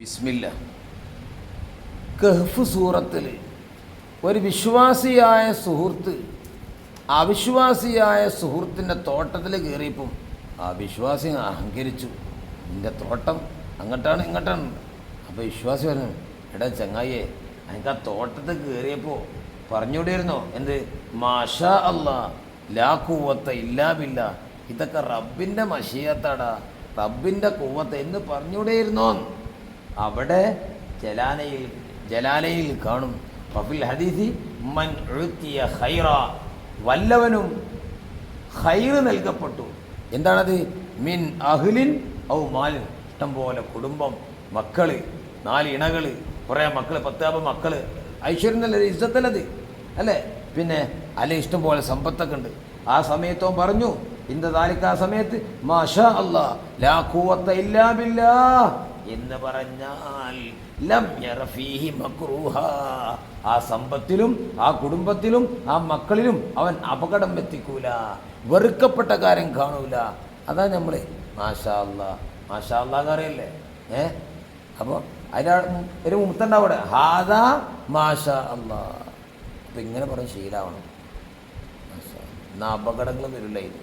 ബിസ്മില്ല. കഹ്ഫ് സൂറത്തിൽ ഒരു വിശ്വാസിയായ സുഹൃത്ത് അവിശ്വാസിയായ സുഹൃത്തിൻ്റെ തോട്ടത്തിൽ കയറിയപ്പം ആ വിശ്വാസി അഹങ്കരിച്ചു. നിൻ്റെ തോട്ടം അങ്ങോട്ടാണ് ഇങ്ങോട്ടാണ്. അപ്പോൾ വിശ്വാസി പറഞ്ഞു, എടാ ചങ്ങായിയെ, എനിക്ക് ആ തോട്ടത്തിൽ കയറിയപ്പോൾ പറഞ്ഞുകൂടിയിരുന്നോ എന്ത് മാഷാ അല്ലാ ലാ ഖുവത്ത ഇല്ലാ ബില്ലാ, ഇതൊക്കെ റബ്ബിൻ്റെ മശിയത്താടാ, റബ്ബിൻ്റെ ഖുവത്ത് എന്ന് പറഞ്ഞുകൂടെയിരുന്നോ. അവിടെ ജലാലയിൽ കാണും ഫഫിൽ ഹദീസി മൻ ഉഅ്തിയ ഖൈറ, വല്ലവനും ഖൈറ് നൽകപ്പെട്ടു. എന്താണത്? മിൻ അഹ്ലിൻ ഔ മാലിൻ, ഇഷ്ടംപോലെ കുടുംബം, മക്കൾ, 4 ഇണകൾ, കുറേ മക്കൾ, 10 മക്കൾ, ഐശ്വര്യം നല്ല ഇസ്സത്തല്ലത് അല്ലേ? പിന്നെ അല്ലെ ഇഷ്ടംപോലെ സമ്പത്തൊക്കെ ഉണ്ട്. ആ സമയത്തോ പറഞ്ഞു ഇന്ദാലിക്ക, ആ സമയത്ത് മാഷാ അല്ലാ ലാ ഖുവത്ത ഇല്ലാ ബില്ലാ എന്ന് പറഞ്ഞാൽ ലം യറ ഫീഹി മക്റൂഹ, ആ സമ്പത്തിലും ആ കുടുംബത്തിലും ആ മക്കളിലും അവൻ അപകടം എത്തിക്കൂല, വെറുക്കപ്പെട്ട കാര്യം കാണൂല. അതാ നമ്മൾ മാഷാ അല്ലാ മാഷാ അല്ലാ അറിയല്ലേ. അപ്പോൾ അതിൻ്റെ ഒരു മുത്തണ്ട അവിടെ ഹാദാ മാഷാ അല്ലാ. അപ്പം ഇങ്ങനെ പറഞ്ഞ് ശീലാവണം. മാഷാ, എന്നാൽ അപകടങ്ങളും വരില്ല ഇത്.